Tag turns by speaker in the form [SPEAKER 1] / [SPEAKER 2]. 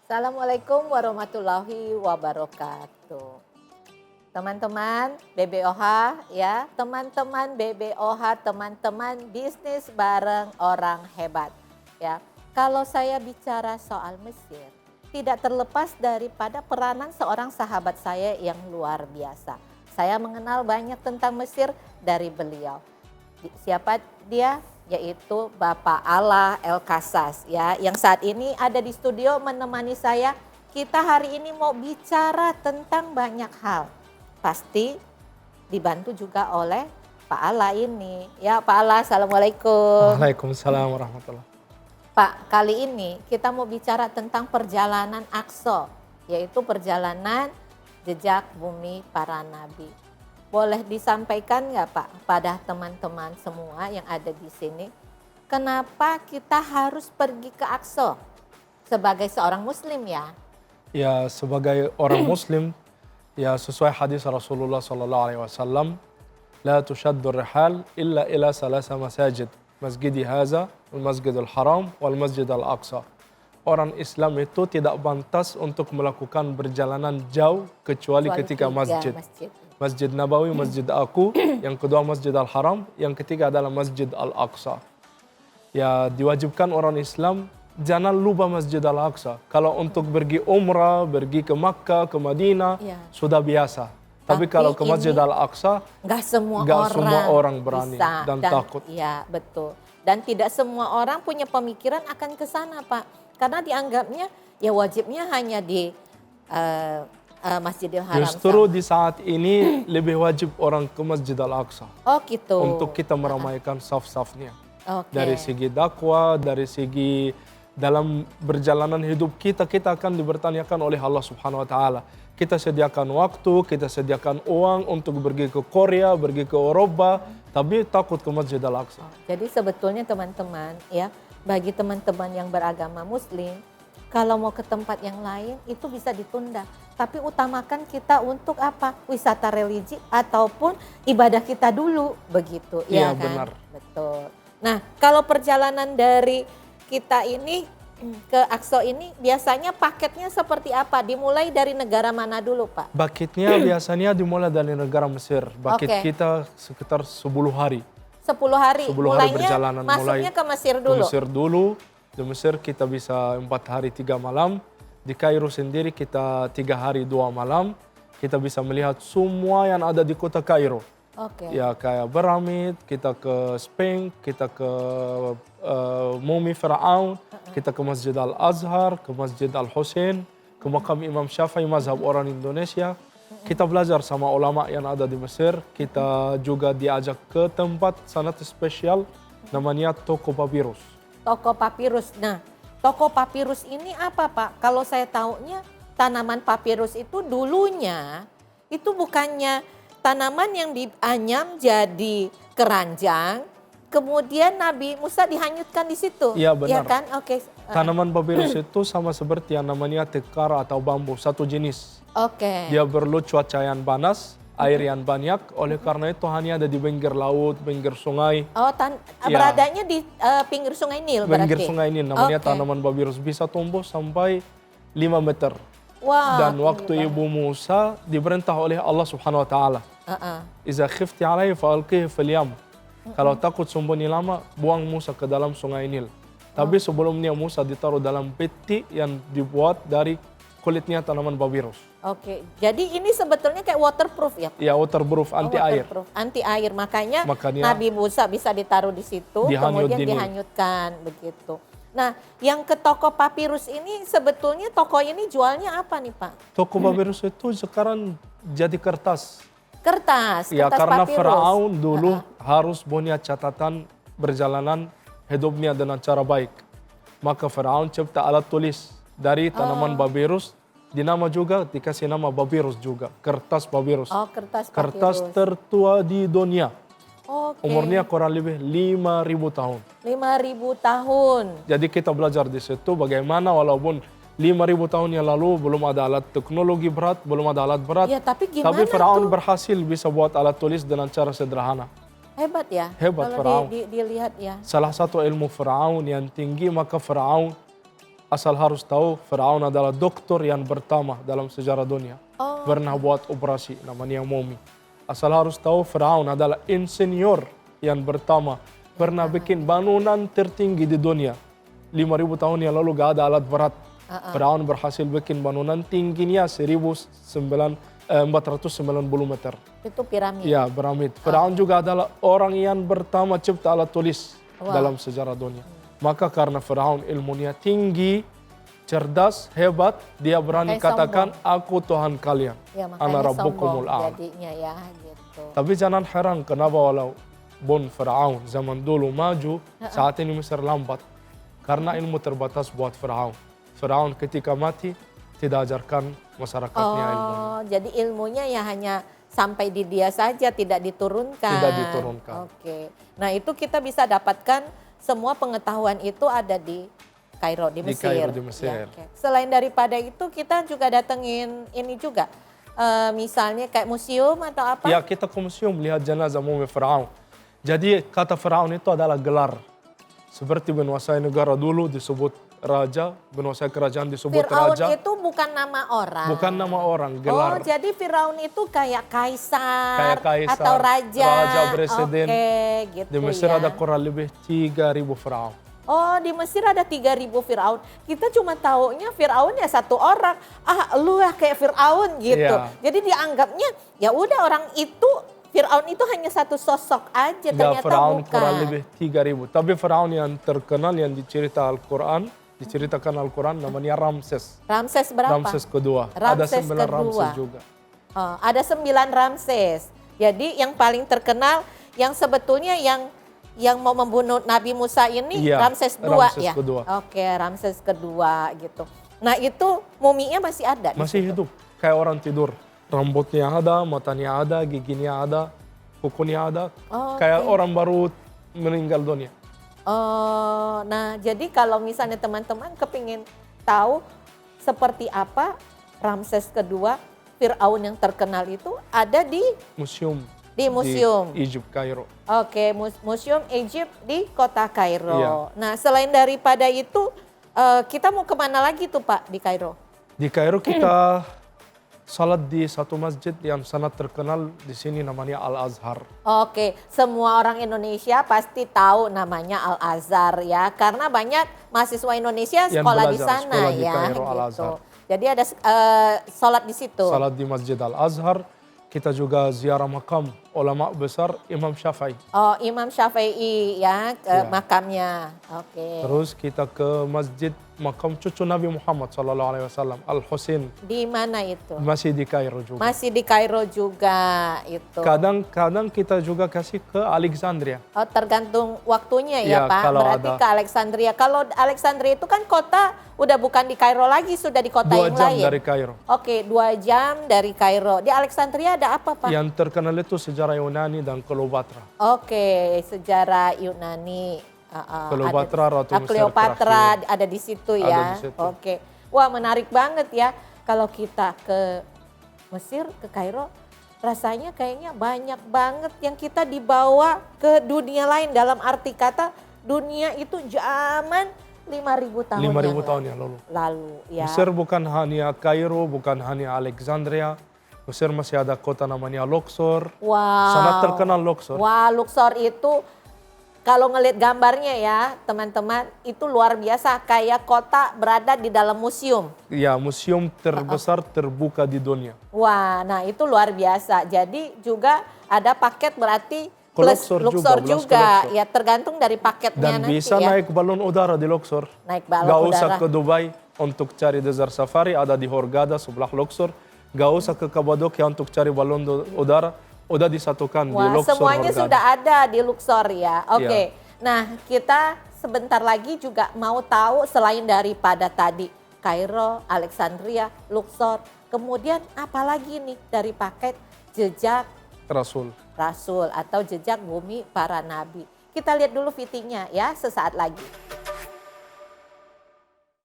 [SPEAKER 1] Assalamualaikum warahmatullahi wabarakatuh. Teman-teman BBOH ya, teman-teman BBOH, teman-teman bisnis bareng orang hebat ya. Kalau saya bicara soal Mesir, tidak terlepas daripada peranan seorang sahabat saya yang luar biasa. Saya mengenal banyak tentang Mesir dari beliau. Siapa dia? Yaitu Bapak Ala El-Kasas ya, yang saat ini ada di studio menemani saya. Kita hari ini mau bicara tentang banyak hal. Pasti dibantu juga oleh Pak Ala ini. Ya Pak Ala, Assalamualaikum.
[SPEAKER 2] Waalaikumsalam warahmatullahi.
[SPEAKER 1] Pak, kali ini kita mau bicara tentang perjalanan Aqsa, yaitu perjalanan jejak bumi para nabi. Boleh disampaikan nggak Pak pada teman-teman semua yang ada di sini, kenapa kita harus pergi ke Aqsa sebagai seorang muslim ya?
[SPEAKER 2] Ya, sebagai orang muslim, ya sesuai hadis Rasulullah SAW, la tushaddu rihal illa ila salasa masajid, masjidi haza, masjidil haram, wal masjid al-aqsa. Orang Islam itu tidak pantas untuk melakukan perjalanan jauh kecuali ketika masjid. Masjid Nabawi, Masjid Aku, yang kedua Masjid Al-Haram, yang ketiga adalah Masjid Al-Aqsa. Ya, diwajibkan orang Islam jangan lupa Masjid Al-Aqsa. Kalau untuk pergi umrah, pergi ke Makkah, ke Madinah, sudah biasa. Tapi kalau ke Masjid Al-Aqsa,
[SPEAKER 1] nggak semua
[SPEAKER 2] orang berani
[SPEAKER 1] bisa,
[SPEAKER 2] dan takut.
[SPEAKER 1] Iya, betul. Dan tidak semua orang punya pemikiran akan ke sana, Pak. Karena dianggapnya ya wajibnya hanya di Masjidil Haram.
[SPEAKER 2] Justru di saat ini lebih wajib orang ke Masjid Al-Aqsa.
[SPEAKER 1] Oh gitu.
[SPEAKER 2] Untuk kita meramaikan saf-safnya.
[SPEAKER 1] Okay.
[SPEAKER 2] Dari segi dakwah, dari segi dalam perjalanan hidup kita akan dipertanyakan oleh Allah Subhanahu wa taala. Kita sediakan waktu, kita sediakan uang untuk pergi ke Korea, pergi ke Eropa, tapi takut ke Masjid Al-Aqsa.
[SPEAKER 1] Jadi sebetulnya teman-teman ya, bagi teman-teman yang beragama muslim, kalau mau ke tempat yang lain itu bisa ditunda. Tapi utamakan kita untuk apa? Wisata religi ataupun ibadah kita dulu, begitu.
[SPEAKER 2] Iya,
[SPEAKER 1] ya kan?
[SPEAKER 2] benar.
[SPEAKER 1] Betul. Nah, kalau perjalanan dari kita ini ke Aqsa ini biasanya paketnya seperti apa? Dimulai dari negara mana dulu, Pak?
[SPEAKER 2] Paketnya biasanya dimulai dari negara Mesir. Paket kita sekitar 10 hari.
[SPEAKER 1] 10 hari.
[SPEAKER 2] 10 hari perjalanan.
[SPEAKER 1] Masuknya ke Mesir dulu.
[SPEAKER 2] Ke Mesir dulu. Di Mesir kita bisa 4 hari 3 malam. Di Kairo sendiri kita 3 hari 2 malam. Kita bisa melihat semua yang ada di kota Kairo. Ya kayak piramid, kita ke Sphinx, kita ke Mumi Firaun, kita ke Masjid Al-Azhar, ke Masjid Al-Husain, ke makam Imam Syafi'i, mazhab orang Indonesia. Kita belajar sama ulama yang ada di Mesir. Kita juga diajak ke tempat sangat spesial namanya Toko Papirus.
[SPEAKER 1] Toko Papirus. Nah, Toko Papirus ini apa Pak? Kalau saya tahunya tanaman papirus itu dulunya itu bukannya tanaman yang dianyam jadi keranjang, kemudian Nabi Musa dihanyutkan di situ.
[SPEAKER 2] Iya benar.
[SPEAKER 1] Ya kan? Oke.
[SPEAKER 2] Tanaman papirus itu sama seperti yang namanya tikar atau bambu, satu jenis. Dia perlu cuaca yang panas, air yang banyak, oleh karena itu hanya ada di pinggir laut, pinggir sungai.
[SPEAKER 1] Beradanya di pinggir sungai Nil berarti?
[SPEAKER 2] Pinggir sungai Nil, namanya tanaman papirus, bisa tumbuh sampai 5 meter.
[SPEAKER 1] Wow,
[SPEAKER 2] dan waktu Ibu Musa diperintah oleh Allah Subhanahu wa taala. Iza khifti alaihi fa'alqihi fil yam. Kalau takut sembunyi lama, buang Musa ke dalam sungai Nil. Tapi sebelumnya Musa ditaruh dalam peti yang dibuat dari kulitnya tanaman papirus.
[SPEAKER 1] Jadi ini sebetulnya kayak waterproof ya?
[SPEAKER 2] Ya, waterproof, anti air.
[SPEAKER 1] Anti air, makanya Nabi Musa bisa ditaruh di situ, kemudian dihanyutkan begitu. Nah, yang ke toko papirus ini sebetulnya toko ini jualnya apa nih Pak?
[SPEAKER 2] Toko papirus itu sekarang jadi kertas.
[SPEAKER 1] Kertas
[SPEAKER 2] karena
[SPEAKER 1] papirus.
[SPEAKER 2] Firaun dulu harus punya catatan perjalanan hidupnya dengan cara baik. Maka Firaun cipta alat tulis dari tanaman papirus, dinama juga dikasih nama papirus juga, kertas papirus.
[SPEAKER 1] Kertas papirus.
[SPEAKER 2] Kertas tertua di dunia. Umurnya kurang lebih 5.000 tahun.
[SPEAKER 1] 5.000 tahun.
[SPEAKER 2] Jadi kita belajar di situ bagaimana walaupun 5.000 tahun yang lalu belum ada alat teknologi berat, belum ada alat berat.
[SPEAKER 1] Ya, tapi gimana
[SPEAKER 2] Tapi Firaun berhasil bisa buat alat tulis dengan cara sederhana.
[SPEAKER 1] Hebat ya?
[SPEAKER 2] Hebat Firaun.
[SPEAKER 1] Dilihat ya.
[SPEAKER 2] Salah satu ilmu Firaun yang tinggi, maka Firaun asal harus tahu Firaun adalah dokter yang pertama dalam sejarah dunia. Pernah buat operasi namanya mumi. Asal harus tahu Firaun adalah insinyur yang pertama. Pernah bikin bangunan tertinggi di dunia. 5.000 tahun yang lalu gak ada alat berat. Firaun berhasil bikin bangunan tingginya 490 meter.
[SPEAKER 1] Itu piramid.
[SPEAKER 2] Ya, piramid. Firaun juga adalah orang yang pertama cipta alat tulis dalam sejarah dunia. Maka karena Firaun ilmunya tinggi, cerdas, hebat, dia berani katakan, aku Tuhan kalian.
[SPEAKER 1] Ya,
[SPEAKER 2] Ana
[SPEAKER 1] makanya
[SPEAKER 2] rabbukumul
[SPEAKER 1] sombong
[SPEAKER 2] a'la.
[SPEAKER 1] jadinya ya gitu.
[SPEAKER 2] Tapi jangan heran kenapa walaupun Firaun zaman dulu maju, saat ini Mesir lambat. Karena ilmu terbatas buat Firaun. Firaun ketika mati tidak ajarkan masyarakatnya ilmu.
[SPEAKER 1] Jadi ilmunya ya hanya sampai di dia saja, tidak diturunkan.
[SPEAKER 2] Tidak diturunkan.
[SPEAKER 1] Oke. Nah itu kita bisa dapatkan semua pengetahuan itu ada di Kairo, di Mesir.
[SPEAKER 2] Kairo, di Mesir.
[SPEAKER 1] Ya, oke. Selain daripada itu kita juga datengin ini juga. Misalnya kayak museum atau apa?
[SPEAKER 2] Ya, kita ke museum lihat jenazah mumi Firaun. Jadi kata Firaun itu adalah gelar. Seperti menguasai negara dulu disebut raja, menguasai kerajaan disebut
[SPEAKER 1] Firaun
[SPEAKER 2] raja.
[SPEAKER 1] itu bukan nama orang.
[SPEAKER 2] Bukan nama orang, gelar.
[SPEAKER 1] Oh, jadi Firaun itu kayak kaisar,
[SPEAKER 2] Kayak kaisar,
[SPEAKER 1] atau raja.
[SPEAKER 2] raja, presiden.
[SPEAKER 1] Oke, gitu
[SPEAKER 2] Di Mesir
[SPEAKER 1] ya.
[SPEAKER 2] ada kurang lebih 3.000 Firaun.
[SPEAKER 1] Oh, di Mesir ada 3.000 Firaun. Kita cuma taunya Firaun ya satu orang. Ah, lu ya kayak Firaun gitu.
[SPEAKER 2] Iya.
[SPEAKER 1] Jadi dianggapnya ya udah orang itu Firaun itu hanya satu sosok aja, ternyata
[SPEAKER 2] Firaun
[SPEAKER 1] bukan.
[SPEAKER 2] kurang lebih 3.000. Tapi Firaun yang terkenal yang diceritakan Al-Quran namanya Ramses.
[SPEAKER 1] Ramses berapa?
[SPEAKER 2] Ramses kedua.
[SPEAKER 1] Ramses
[SPEAKER 2] Ada 9
[SPEAKER 1] kedua.
[SPEAKER 2] Ramses juga.
[SPEAKER 1] Oh, ada 9 Ramses. Jadi yang paling terkenal yang sebetulnya yang mau membunuh Nabi Musa ini
[SPEAKER 2] Iya,
[SPEAKER 1] Ramses II
[SPEAKER 2] Ramses
[SPEAKER 1] ya?
[SPEAKER 2] kedua.
[SPEAKER 1] Oke, Ramses kedua gitu. Nah itu muminya masih ada? di
[SPEAKER 2] Masih
[SPEAKER 1] situ?
[SPEAKER 2] hidup, kayak orang tidur. Rambutnya ada, matanya ada, giginya ada, kukunya ada.
[SPEAKER 1] Oh,
[SPEAKER 2] Kayak
[SPEAKER 1] oke.
[SPEAKER 2] orang baru meninggal dunia.
[SPEAKER 1] Oh, nah jadi kalau misalnya teman-teman kepingin tahu seperti apa Ramses kedua, Firaun yang terkenal itu ada di
[SPEAKER 2] Museum.
[SPEAKER 1] museum.
[SPEAKER 2] Di Egypt, Kairo.
[SPEAKER 1] Oke, Museum Egypt di kota Kairo.
[SPEAKER 2] Iya.
[SPEAKER 1] Nah selain daripada itu kita mau kemana lagi tuh Pak di Kairo?
[SPEAKER 2] Di Kairo kita salat di satu masjid yang sangat terkenal di sini namanya Al-Azhar.
[SPEAKER 1] Oke, semua orang Indonesia pasti tahu namanya Al-Azhar ya, karena banyak mahasiswa Indonesia
[SPEAKER 2] Yang
[SPEAKER 1] sekolah di
[SPEAKER 2] belajar,
[SPEAKER 1] sana
[SPEAKER 2] sekolah di
[SPEAKER 1] ya,
[SPEAKER 2] Kairo,
[SPEAKER 1] gitu.
[SPEAKER 2] Al-Azhar.
[SPEAKER 1] Jadi ada sholat di situ.
[SPEAKER 2] Salat di Masjid Al-Azhar. Kita juga ziarah makam ulama besar Imam Syafi'i.
[SPEAKER 1] Oh, Imam Syafi'i ya,
[SPEAKER 2] Ya.
[SPEAKER 1] makamnya. Oke.
[SPEAKER 2] Terus kita ke masjid makam cucu Nabi Muhammad SAW, Al-Husain.
[SPEAKER 1] Di mana itu?
[SPEAKER 2] Masih di Kairo juga.
[SPEAKER 1] Masih di Kairo juga itu.
[SPEAKER 2] Kadang-kadang kita juga kasih ke Alexandria.
[SPEAKER 1] Oh, tergantung waktunya
[SPEAKER 2] Ya,
[SPEAKER 1] ya, Pak.
[SPEAKER 2] kalau
[SPEAKER 1] Berarti
[SPEAKER 2] ada.
[SPEAKER 1] ke Alexandria. Kalau Alexandria itu kan kota udah bukan di Kairo lagi, sudah di kota
[SPEAKER 2] 2
[SPEAKER 1] yang
[SPEAKER 2] jam
[SPEAKER 1] lain.
[SPEAKER 2] dari Kairo.
[SPEAKER 1] Oke, 2 jam dari Kairo. Di Alexandria ada apa, Pak?
[SPEAKER 2] Yang terkenal itu sejarah Yunani dan Kleopatra.
[SPEAKER 1] Oke, sejarah Yunani.
[SPEAKER 2] Kleopatra, Ratu Mesir
[SPEAKER 1] Kleopatra
[SPEAKER 2] terakhir.
[SPEAKER 1] ada di situ
[SPEAKER 2] Ada
[SPEAKER 1] ya.
[SPEAKER 2] di situ.
[SPEAKER 1] Oke. Wah, menarik banget ya. Kalau kita ke Mesir, ke Kairo, rasanya kayaknya banyak banget yang kita dibawa ke dunia lain. Dalam arti kata dunia itu zaman 5.000 tahun
[SPEAKER 2] 5.000 tahun yang
[SPEAKER 1] lalu ya.
[SPEAKER 2] Mesir bukan hanya Kairo, bukan hanya Alexandria. Mesir masih ada kota namanya Luxor.
[SPEAKER 1] Wow.
[SPEAKER 2] Sangat terkenal Luxor.
[SPEAKER 1] Wah, Luxor itu kalau ngelihat gambarnya ya, teman-teman, itu luar biasa kayak kota berada di dalam museum.
[SPEAKER 2] Ya, museum terbesar terbuka di dunia.
[SPEAKER 1] Wah, nah itu luar biasa. Jadi juga ada paket berarti
[SPEAKER 2] Ke
[SPEAKER 1] plus
[SPEAKER 2] Luxor
[SPEAKER 1] Luxor
[SPEAKER 2] juga,
[SPEAKER 1] juga.
[SPEAKER 2] Luxor.
[SPEAKER 1] Ya tergantung dari paketnya
[SPEAKER 2] Dan
[SPEAKER 1] nanti
[SPEAKER 2] bisa
[SPEAKER 1] ya.
[SPEAKER 2] naik balon udara di Luxor.
[SPEAKER 1] Naik balon
[SPEAKER 2] Gak usah
[SPEAKER 1] udara.
[SPEAKER 2] ke Dubai untuk cari desert safari, ada di Hurghada sebelah Luxor. Gak usah ke Kapadokia untuk cari balon udara, udah disatukan di
[SPEAKER 1] Wah,
[SPEAKER 2] Luxor
[SPEAKER 1] semuanya
[SPEAKER 2] Hurghada.
[SPEAKER 1] sudah ada di Luxor ya. Oke.
[SPEAKER 2] Iya.
[SPEAKER 1] Nah, kita sebentar lagi juga mau tahu selain daripada tadi Kairo, Alexandria, Luxor, kemudian apa lagi nih dari paket jejak
[SPEAKER 2] Rasul.
[SPEAKER 1] Rasul atau jejak bumi para nabi. Kita lihat dulu VT-nya ya sesaat lagi.